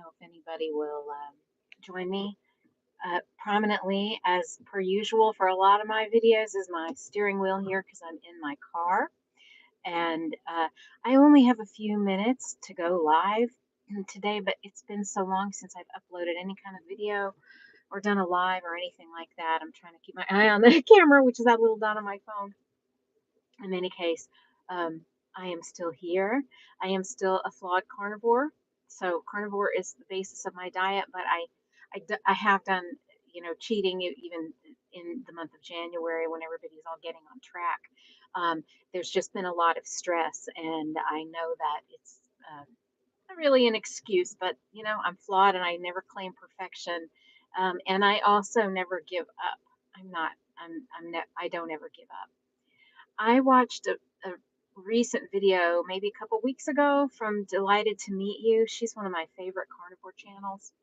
know if anybody will join me. Prominently, as per usual, for a lot of my videos, is my steering wheel here because I'm in my car. And I only have a few minutes to go live today, but it's been so long since I've uploaded any kind of video or done a live or anything like that. I'm trying to keep my eye on the camera, which is that little dot on my phone. In any case, um, I am still here. I am still a flawed carnivore. So carnivore is the basis of my diet, but I have done, cheating even in the month of January when everybody's all getting on track. There's just been a lot of stress, and I know that it's not really an excuse, but I'm flawed and I never claim perfection. And I also never give up. I'm not, I don't ever give up. I watched a recent video maybe a couple weeks ago from Delighted to Meet You. She's one of my favorite carnivore channels,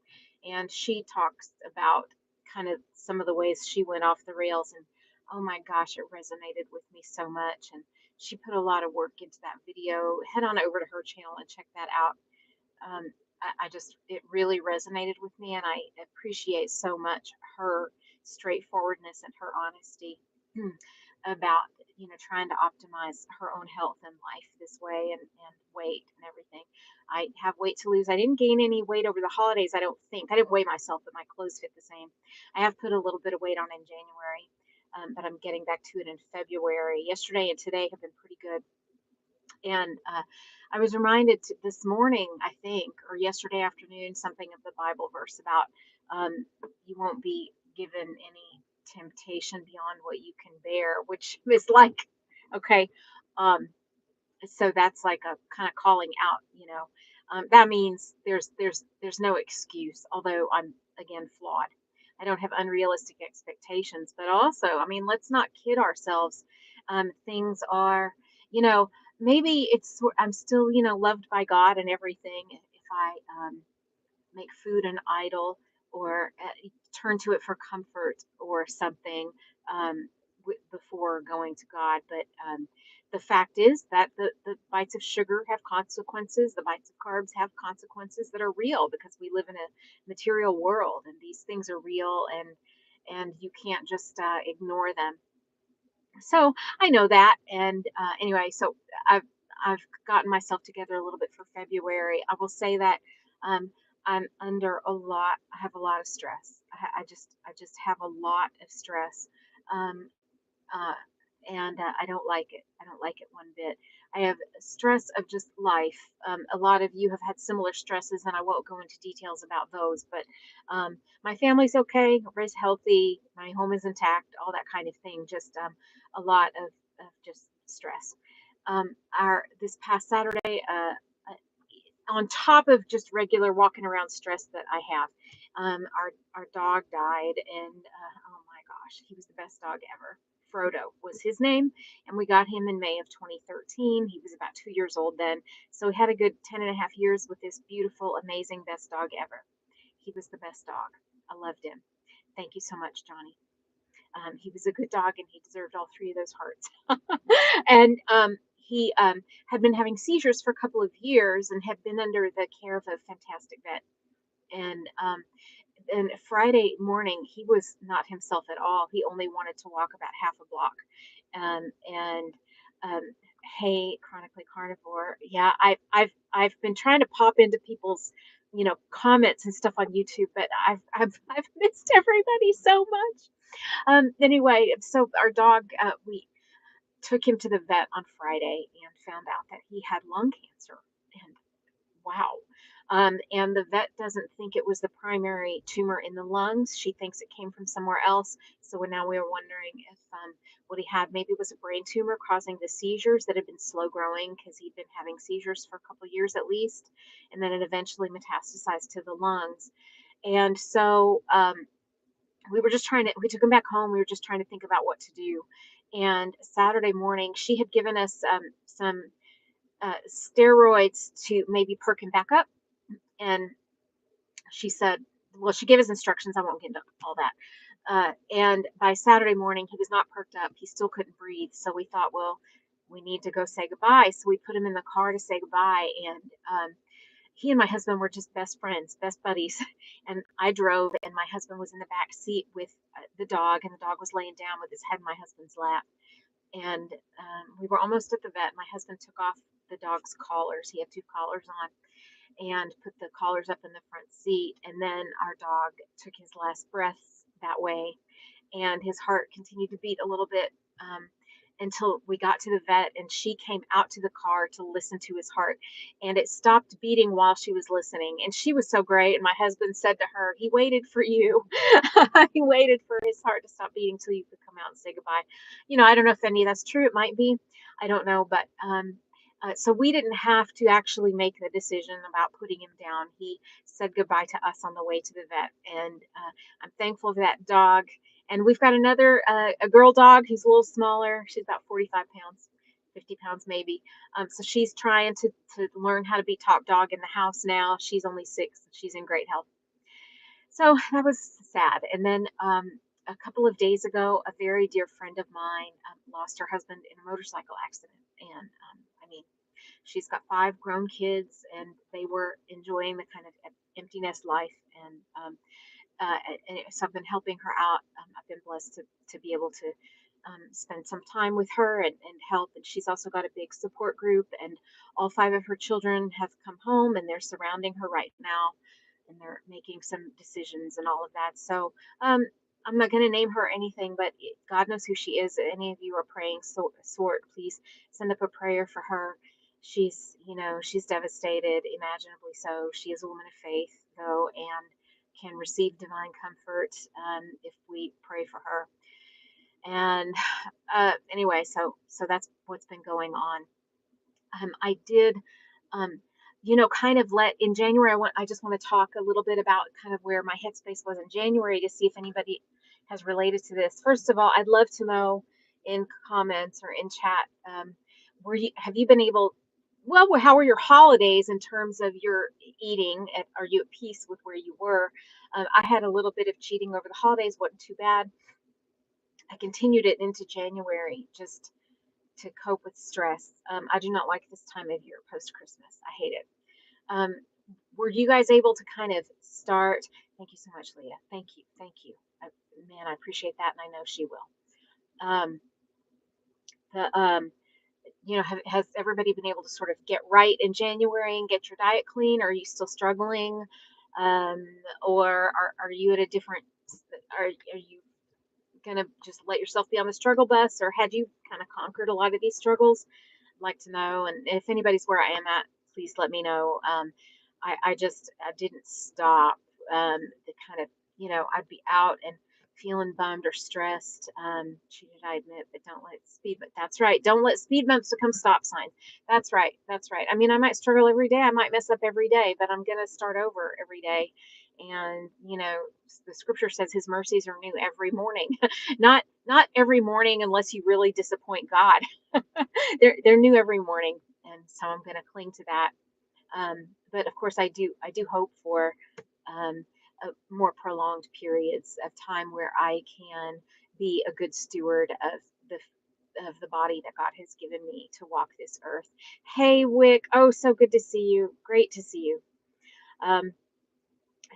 and she talks about kind of some of the ways she went off the rails. And oh my gosh, it resonated with me so much. And she put a lot of work into that video. Head on over to her channel and check that out. I just, it really resonated with me, and I appreciate so much her straightforwardness and her honesty about, trying to optimize her own health and life this way, and weight and everything. I have weight to lose. I didn't gain any weight over the holidays, I don't think. I didn't weigh myself, but my clothes fit the same. I have put a little bit of weight on in January, but I'm getting back to it in February. Yesterday and today have been pretty good. And I was reminded this morning, I think, or yesterday afternoon, something of the Bible verse about you won't be given any temptation beyond what you can bear, which is like, okay, um, so that's like a kind of calling out. That means there's no excuse, although I'm again flawed. I don't have unrealistic expectations, but also, I mean, let's not kid ourselves. Things are, you know, maybe I'm still, loved by God and everything. If I make food an idol, or turn to it for comfort or something, before going to God. But the fact is that the bites of sugar have consequences. The bites of carbs have consequences that are real, because we live in a material world, and these things are real, and you can't just ignore them. So I know that. And anyway, so I've I've gotten myself together a little bit for February. I will say that um, I'm under a lot. I have a lot of stress. I just have a lot of stress. Um, uh, and I don't like it. I don't like it one bit. I have stress of just life. A lot of you have had similar stresses, and I won't go into details about those. But my family's okay. Everybody's healthy. My home is intact. All that kind of thing. Just a lot of just stress. Our This past Saturday, on top of just regular walking around stress that I have, our dog died, and oh my gosh, he was the best dog ever. Frodo was his name, and we got him in May of 2013. He was about 2 years old then, so we had a good 10 and a half years with this beautiful, amazing, best dog ever. He was the best dog. I loved him. Thank you so much, Johnny. He was a good dog, and he deserved all three of those hearts. And he had been having seizures for a couple of years and had been under the care of a fantastic vet. And Friday morning, he was not himself at all. He only wanted to walk about half a block. And um, Hey, chronically carnivore. Yeah, I've been trying to pop into people's comments and stuff on YouTube, but I've missed everybody so much. Anyway, so our dog, we took him to the vet on Friday and found out that he had lung cancer. And wow. And the vet doesn't think it was the primary tumor in the lungs. She thinks it came from somewhere else. So now we were wondering if what he had maybe was a brain tumor causing the seizures that had been slow growing, because he'd been having seizures for a couple of years at least. And then it eventually metastasized to the lungs. And so we took him back home. We were just trying to think about what to do. And Saturday morning, she had given us some steroids to maybe perk him back up. And she said, well, she gave us instructions. I won't get into all that. And by Saturday morning, he was not perked up. He still couldn't breathe. So we thought, well, we need to go say goodbye. So we put him in the car to say goodbye. And he and my husband were just best friends, best buddies. And I drove, and my husband was in the back seat with the dog, and the dog was laying down with his head in my husband's lap. And we were almost at the vet. My husband took off the dog's collars. He had two collars on and put the collars up in the front seat. And then our dog took his last breaths that way, and his heart continued to beat a little bit until we got to the vet, and she came out to the car to listen to his heart, and it stopped beating while she was listening. And she was so great, and my husband said to her, he waited for you. He waited for his heart to stop beating till you could come out and say goodbye. I don't know if any of that's true. It might be, I don't know. But so we didn't have to actually make the decision about putting him down. He said goodbye to us on the way to the vet, and I'm thankful for that dog. And we've got another, a girl dog who's a little smaller. She's about 45 pounds, 50 pounds maybe. So she's trying to learn how to be top dog in the house now. She's only 6. She's in great health. So that was sad. And then a couple of days ago, a very dear friend of mine lost her husband in a motorcycle accident. And I mean, she's got 5 grown kids, and they were enjoying the kind of empty nest life. And uh, so I've been helping her out. I've been blessed to be able to spend some time with her and help. And she's also got a big support group, and all 5 of her children have come home, and they're surrounding her right now, and they're making some decisions and all of that. So I'm not going to name her anything, but God knows who she is. If any of you are praying sort, please send up a prayer for her. She's devastated, imaginably so. She is a woman of faith, though, and can receive divine comfort if we pray for her. And anyway, so that's what's been going on. I did, kind of let in January. I just want to talk a little bit about kind of where my headspace was in January to see if anybody has related to this. First of all, I'd love to know in comments or in chat, have you been able? Well, how were your holidays in terms of your eating? Are you at peace with where you were? I had a little bit of cheating over the holidays, wasn't too bad. I continued it into January just to cope with stress. I do not like this time of year post Christmas. I hate it. Um, were you guys able to kind of start? Thank you so much, Leah. Thank you. Thank you. Man, I appreciate that, and I know she will. Um, the has everybody been able to sort of get right in January and get your diet clean? Or are you still struggling? Um, or are you at a different, are you going to just let yourself be on the struggle bus, or had you kind of conquered a lot of these struggles? I'd like to know. And if anybody's where I am at, please let me know. I didn't stop. The kind of, I'd be out and feeling bummed or stressed. Cheated, I admit, but don't let speed. But that's right. Don't let speed bumps become stop signs. That's right. That's right. I mean, I might struggle every day. I might mess up every day, but I'm gonna start over every day. And the scripture says His mercies are new every morning. Not every morning unless you really disappoint God. They're new every morning, and so I'm gonna cling to that. But of course, I do hope for um, more prolonged periods of time where I can be a good steward of the body that God has given me to walk this earth. Hey, Wick. Oh, so good to see you. Great to see you. Um,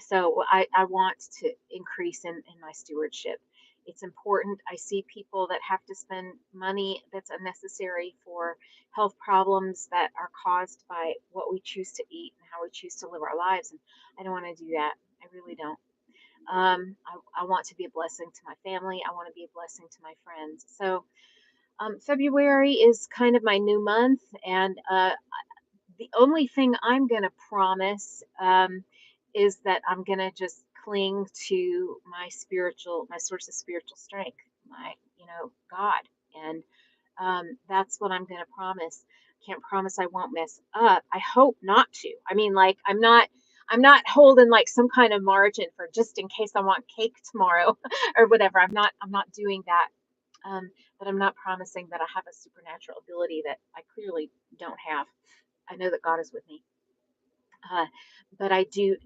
so I want to increase in my stewardship. It's important. I see people that have to spend money that's unnecessary for health problems that are caused by what we choose to eat and how we choose to live our lives. And I don't want to do that. I really don't. I want to be a blessing to my family. I want to be a blessing to my friends. So February is kind of my new month, and the only thing I'm going to promise is that I'm going to just cling to my source of spiritual strength, God. And that's what I'm going to promise. Can't promise I won't mess up. I hope not to. I mean, like, I'm not holding like some kind of margin for just in case I want cake tomorrow or whatever. I'm not doing that. But I'm not promising that I have a supernatural ability that I clearly don't have. I know that God is with me. Uh, but I do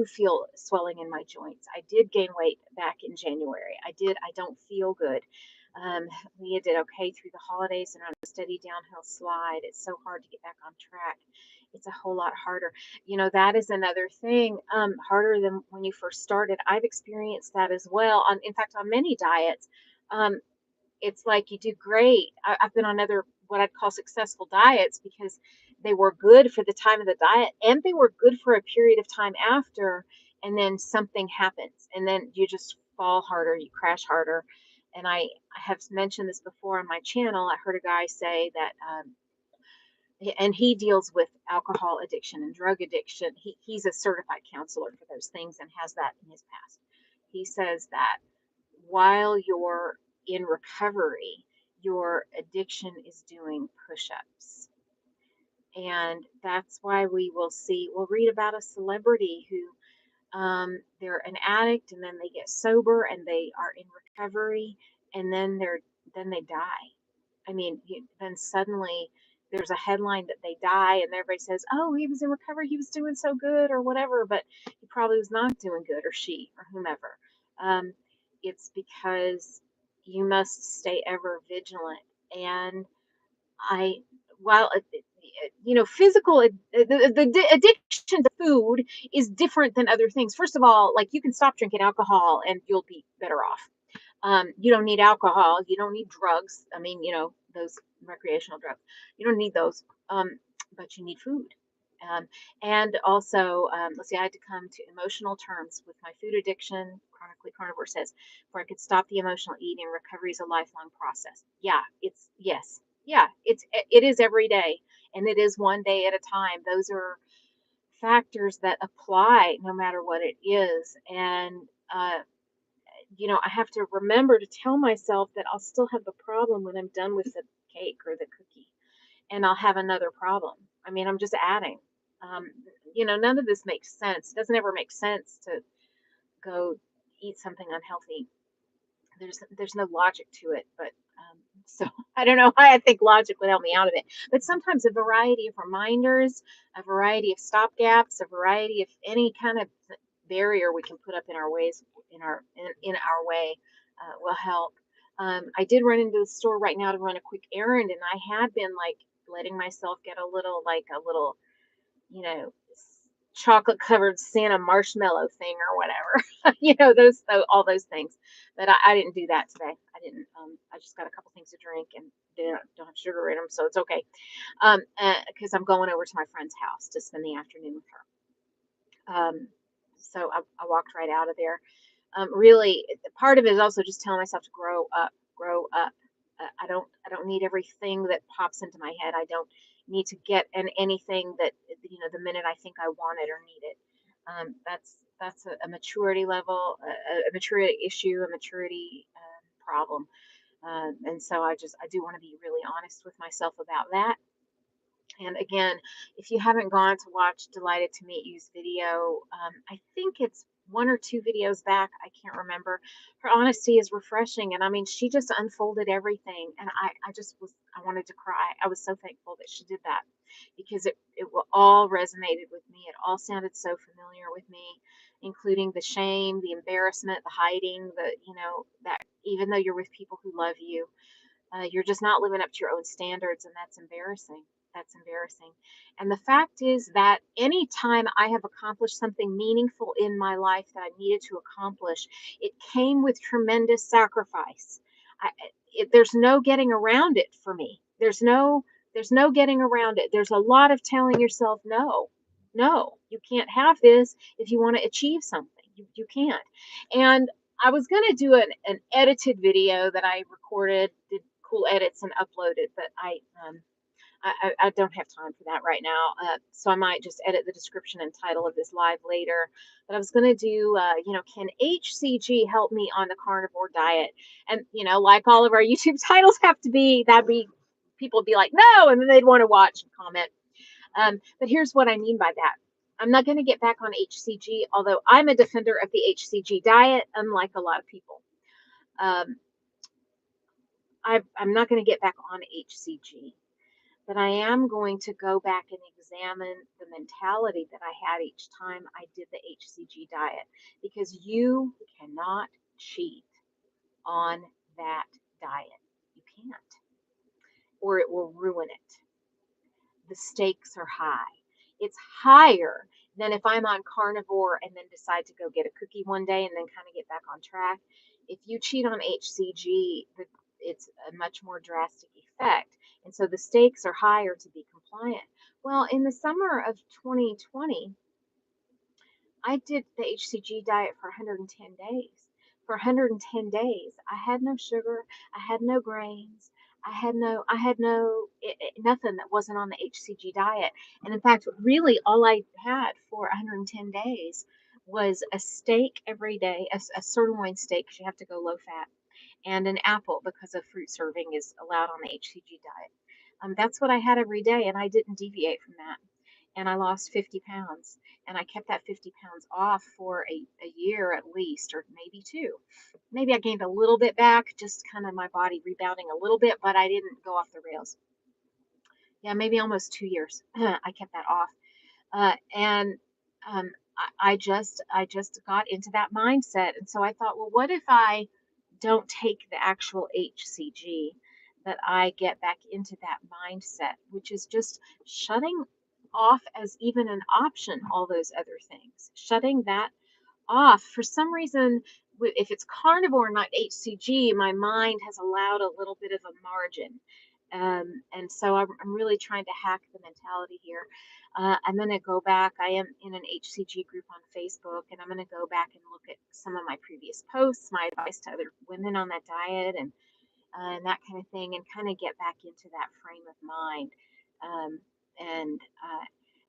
feel swelling in my joints. I did gain weight back in January. I don't feel good. Um, Leah did okay through the holidays and on a steady downhill slide. It's so hard to get back on track. it's a whole lot harder. That is another thing, harder than when you first started. I've experienced that as well. In fact, on many diets, um, it's like you do great. I've been on other what I'd call successful diets because they were good for the time of the diet and they were good for a period of time after, and then something happens, and then you just fall harder, you crash harder. And I have mentioned this before on my channel. I heard a guy say that, and he deals with alcohol addiction and drug addiction. He's a certified counselor for those things and has that in his past. He says that while you're in recovery, your addiction is doing push ups. And that's why we'll read about a celebrity who, they're an addict and then they get sober and they are in recovery, and then they die. I mean, then suddenly there's a headline that they die, and everybody says, "Oh, he was in recovery. He was doing so good," or whatever. But he probably was not doing good, or she, or whomever. Um, it's because you must stay ever vigilant. And I, while physical the addiction to food is different than other things. First of all, like you can stop drinking alcohol and you'll be better off. You don't need alcohol. You don't need drugs. I mean, those recreational drugs. You don't need those. But you need food. Um, and also, let's see, I had to come to emotional terms with my food addiction. Chronically Carnivore says, where I could stop the emotional eating. Recovery is a lifelong process. Yeah, yes, yeah, it is every day, and it is one day at a time. Those are factors that apply no matter what it is. And uh, I have to remember to tell myself that I'll still have the problem when I'm done with the cake or the cookie, and I'll have another problem. I mean, I'm just adding. Um, None of this makes sense. It doesn't ever make sense to go eat something unhealthy. There's no logic to it, but so I don't know why I think logic would help me out of it. But sometimes a variety of reminders, a variety of stopgaps, a variety of any kind of barrier we can put up in our ways in our way will help. I did run into the store right now to run a quick errand, and I had been like letting myself get a little you know, chocolate covered Santa marshmallow thing or whatever. Those all those things. But I didn't do that today. I didn't. I just got a couple things to drink, and they don't have sugar in them, so it's okay. Because I'm going over to my friend's house to spend the afternoon with her. So I walked right out of there. Really, part of it is also just telling myself to grow up, grow up. I don't need everything that pops into my head. I don't need to get anything that the minute I think I want it or need it. That's a maturity level, a maturity issue, a maturity problem. And so I do want to be really honest with myself about that. And again, if you haven't gone to watch Delighted to Meet You's video, I think it's one or two videos back. I can't remember. Her honesty is refreshing. And I mean, she just unfolded everything. And I wanted to cry. I was so thankful that she did that because it all resonated with me. It all sounded so familiar with me, including the shame, the embarrassment, the hiding, that even though you're with people who love you, you're just not living up to your own standards, and that's embarrassing. That's embarrassing. And the fact is that anytime I have accomplished something meaningful in my life that I needed to accomplish, it came with tremendous sacrifice. There's no getting around it for me. There's no getting around it. There's a lot of telling yourself, no, no, you can't have this if you want to achieve something. You can't. And I was going to do an edited video that I recorded, did cool edits and uploaded, but I don't have time for that right now. So I might just edit the description and title of this live later. But I was going to do, can HCG help me on the carnivore diet? And, like all of our YouTube titles have to be, people would be like, no, and then they'd want to watch and comment. But here's what I mean by that. I'm not going to get back on HCG, although I'm a defender of the HCG diet, unlike a lot of people. I'm not going to get back on HCG, but I am going to go back and examine the mentality that I had each time I did the HCG diet, because you cannot cheat on that diet. You can't, or it will ruin it. The stakes are high. It's higher than if I'm on carnivore and then decide to go get a cookie one day and then kind of get back on track. If you cheat on HCG, it's a much more drastic effect. And so the stakes are higher to be compliant. Well, in the summer of 2020, I did the HCG diet for 110 days. For 110 days, I had no sugar, I had no grains, nothing that wasn't on the HCG diet. And in fact, really all I had for 110 days was a steak every day, a sirloin steak, because you have to go low fat, and an apple because a fruit serving is allowed on the HCG diet. That's what I had every day, and I didn't deviate from that. And I lost 50 pounds, and I kept that 50 pounds off for a year at least, or maybe two. Maybe I gained a little bit back, just kind of my body rebounding a little bit, but I didn't go off the rails. Yeah, maybe almost 2 years. I kept that off. And I just got into that mindset. And so I thought, well, what if I don't take the actual HCG, that I get back into that mindset, which is just shutting off as even an option all those other things, shutting that off. For some reason, if it's carnivore, not HCG, my mind has allowed a little bit of a margin. And so I'm really trying to hack the mentality here. I'm going to go back. I am in an HCG group on Facebook, and I'm going to go back and look at some of my previous posts, my advice to other women on that diet, and that kind of thing, and kind of get back into that frame of mind. And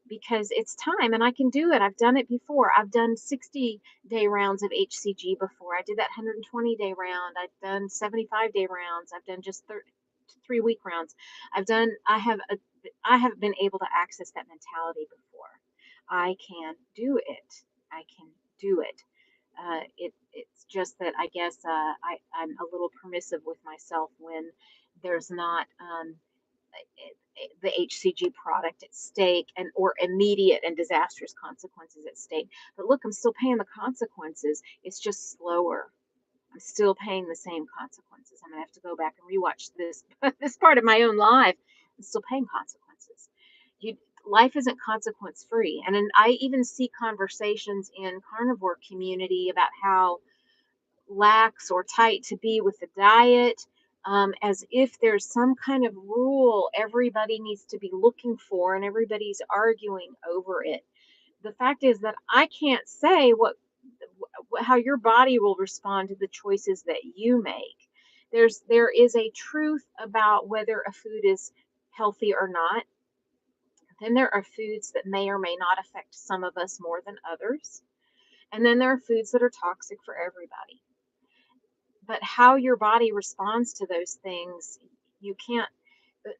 because it's time and I can do it. I've done it before. I've done 60-day rounds of HCG before. I did that 120-day round. I've done 75-day rounds. I've done just 3-week rounds. I have been able to access that mentality before. I can do it. I can do it. It's just that I guess I'm a little permissive with myself when there's not the HCG product at stake, and or immediate and disastrous consequences at stake. But look, I'm still paying the consequences. It's just slower. I'm still paying the same consequences. I'm gonna have to go back and rewatch this this part of my own life. I'm still paying consequences. You, life isn't consequence free. And then I even see conversations in carnivore community about how lax or tight to be with the diet, as if there's some kind of rule everybody needs to be looking for and everybody's arguing over it. The fact is that I can't say how your body will respond to the choices that you make. There is a truth about whether a food is healthy or not. Then there are foods that may or may not affect some of us more than others. And then there are foods that are toxic for everybody. But how your body responds to those things, you can't,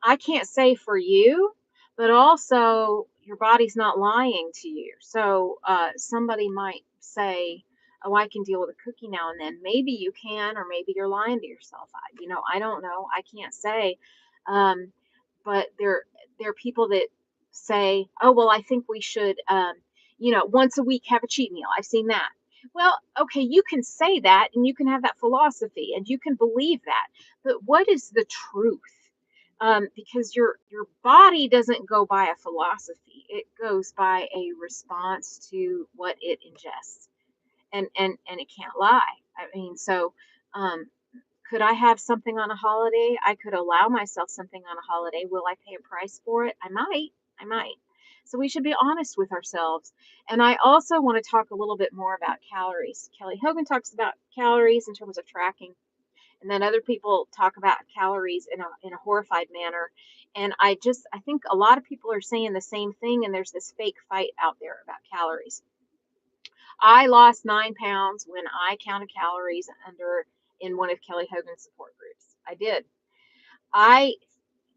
I can't say for you, but also your body's not lying to you. So somebody might say, oh, I can deal with a cookie now and then. Maybe you can, or maybe you're lying to yourself. I don't know. I can't say. Um, but there are people that say, oh, well, I think we should, once a week have a cheat meal. I've seen that. Well, okay, you can say that and you can have that philosophy and you can believe that. But what is the truth? Because your body doesn't go by a philosophy; it goes by a response to what it ingests, and it can't lie. I mean, so um, could I have something on a holiday? I could allow myself something on a holiday. Will I pay a price for it? I might. I might. So we should be honest with ourselves. And I also want to talk a little bit more about calories. Kelly Hogan talks about calories in terms of tracking, and then other people talk about calories in a horrified manner. And I think a lot of people are saying the same thing, and there's this fake fight out there about calories. I lost 9 pounds when I counted calories in one of Kelly Hogan's support groups. I did. I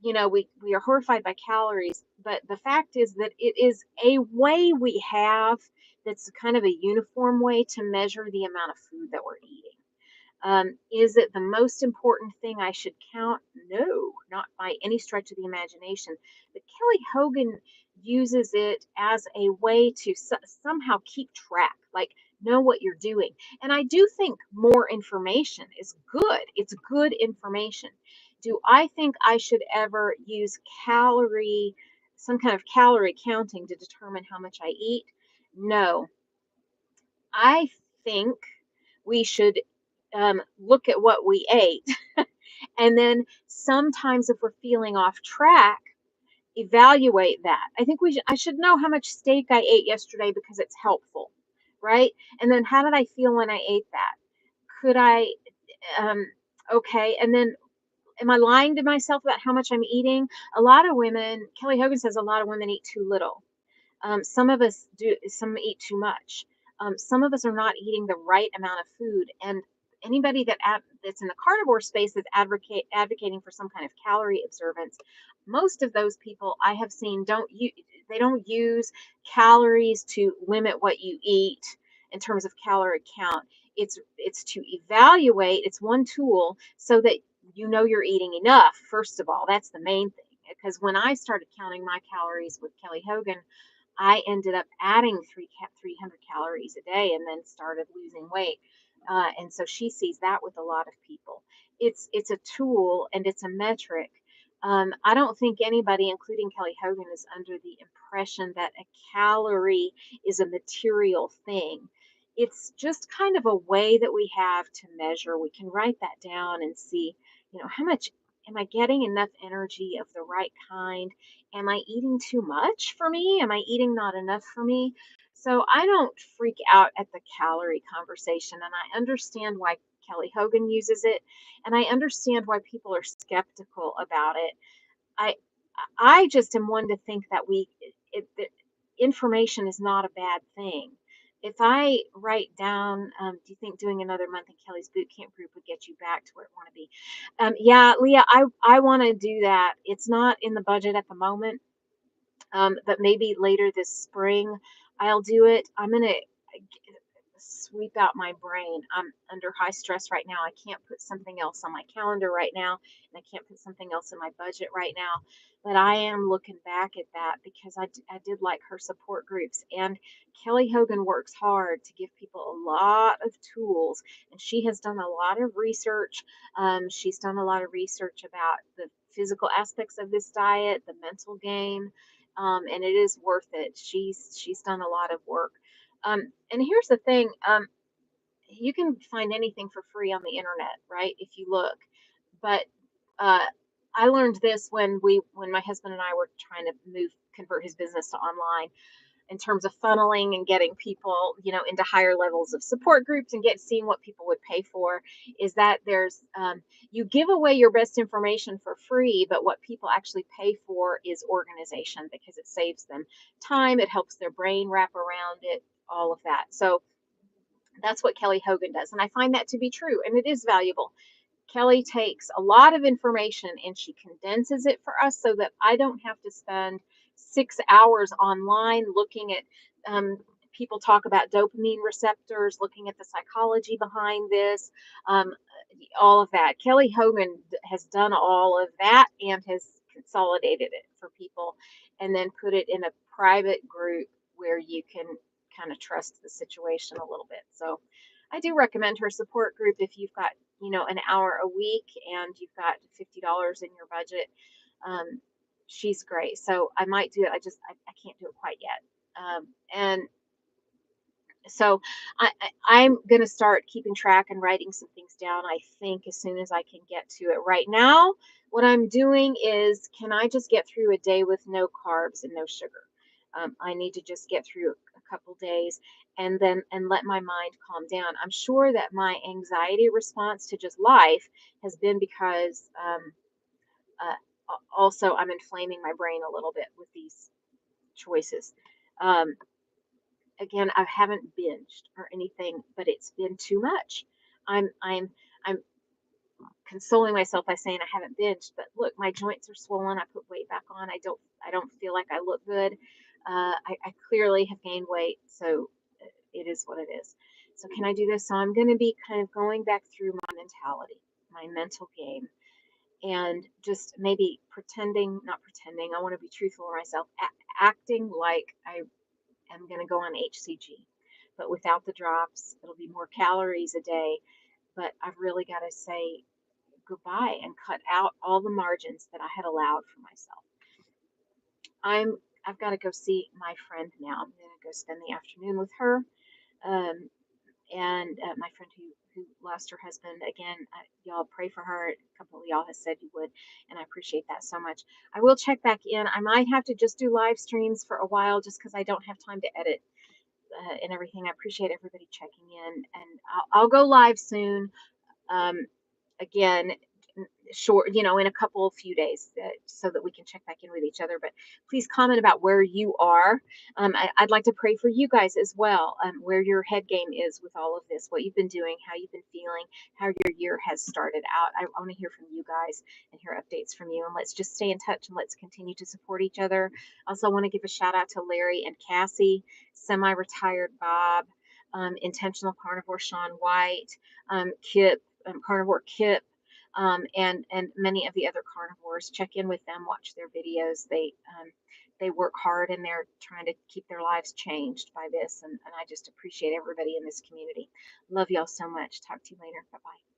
we are horrified by calories, but the fact is that it is a way we have that's kind of a uniform way to measure the amount of food that we're eating. Is it the most important thing I should count? No, not by any stretch of the imagination. But Kelly Hogan uses it as a way to somehow keep track, like know what you're doing. And I do think more information is good. It's good information. Do I think I should ever use calorie some kind of calorie counting to determine how much I eat. No, I think we should look at what we ate. And then sometimes if we're feeling off track, evaluate that. I should know how much steak I ate yesterday because it's helpful, right? And then how did I feel when I ate that? Could I, um, okay, and then am I lying to myself about how much I'm eating? A lot of women, Kelly Hogan says a lot of women eat too little. Some of us do, some eat too much. Some of us are not eating the right amount of food. And anybody that's in the carnivore space that's advocating for some kind of calorie observance, most of those people I have seen they don't use calories to limit what you eat in terms of calorie count. It's to evaluate. It's one tool so that you know you're eating enough. First of all, that's the main thing. Because when I started counting my calories with Kelly Hogan, I ended up adding 300 calories a day and then started losing weight. And so she sees that with a lot of people. It's a tool and it's a metric. I don't think anybody, including Kelly Hogan, is under the impression that a calorie is a material thing. It's just kind of a way that we have to measure. We can write that down and see, how much am I getting enough energy of the right kind? Am I eating too much for me? Am I eating not enough for me? So I don't freak out at the calorie conversation, and I understand why Kelly Hogan uses it, and I understand why people are skeptical about it. I I just am one to think that that information is not a bad thing. If I write down, do you think doing another month in Kelly's boot camp group would get you back to where you want to be? Yeah, Leah, I want to do that. It's not in the budget at the moment, but maybe later this spring I'll do it. I'm gonna sweep out my brain. I'm under high stress right now. I can't put something else on my calendar right now, and I can't put something else in my budget right now. But I am looking back at that because I did like her support groups. And Kelly Hogan works hard to give people a lot of tools, and she has done a lot of research. She's done a lot of research about the physical aspects of this diet, the mental game, and it is worth it. She's done a lot of work. And here's the thing, you can find anything for free on the internet, right? If you look. But uh, I learned this when my husband and I were trying to convert his business to online in terms of funneling and getting people, into higher levels of support groups and seeing what people would pay for, is that there's you give away your best information for free, but what people actually pay for is organization because it saves them time, it helps their brain wrap around it, all of that. So that's what Kelly Hogan does, and I find that to be true, and it is valuable. Kelly takes a lot of information and she condenses it for us so that I don't have to spend 6 hours online looking at people talk about dopamine receptors, looking at the psychology behind this, um, all of that. Kelly Hogan has done all of that and has consolidated it for people and then put it in a private group where you can kind of trust the situation a little bit. So I do recommend her support group if you've got an hour a week and you've got $50 in your budget. Um, she's great. So I might do it. I can't do it quite yet. And so I'm going to start keeping track and writing some things down, I think, as soon as I can get to it. Right now, what I'm doing is, can I just get through a day with no carbs and no sugar? I need to just get through a couple days and let my mind calm down. I'm sure that my anxiety response to just life has been because also I'm inflaming my brain a little bit with these choices. Um, Again, I haven't binged or anything, but it's been too much. I'm consoling myself by saying I haven't binged, but look, my joints are swollen. I put weight back on. I don't feel like I look good. I clearly have gained weight, so it is what it is. So can I do this? So I'm going to be kind of going back through my mentality, my mental game, and just maybe pretending, not pretending. I want to be truthful to myself, acting like I'm going to go on HCG, but without the drops. It'll be more calories a day, but I've really got to say goodbye and cut out all the margins that I had allowed for myself. I'm I've got to go see my friend now. I'm going to go spend the afternoon with her. Um, and my friend who lost her husband again. Y'all pray for her. A couple of y'all has said you would, and I appreciate that so much. I will check back in. I might have to just do live streams for a while, just because I don't have time to edit and everything. I appreciate everybody checking in, and I'll go live soon. Um, again, short, in a couple few days, so that we can check back in with each other. But please comment about where you are. I'd like to pray for you guys as well, where your head game is with all of this, what you've been doing, how you've been feeling, how your year has started out. I want to hear from you guys and hear updates from you. And let's just stay in touch and let's continue to support each other. Also, want to give a shout out to Larry and Cassie, semi-retired Bob, intentional carnivore Sean White, Kip, carnivore Kip, and many of the other carnivores. Check in with them, watch their videos. They work hard and they're trying to keep their lives changed by this. And I just appreciate everybody in this community. Love y'all so much. Talk to you later. Bye bye.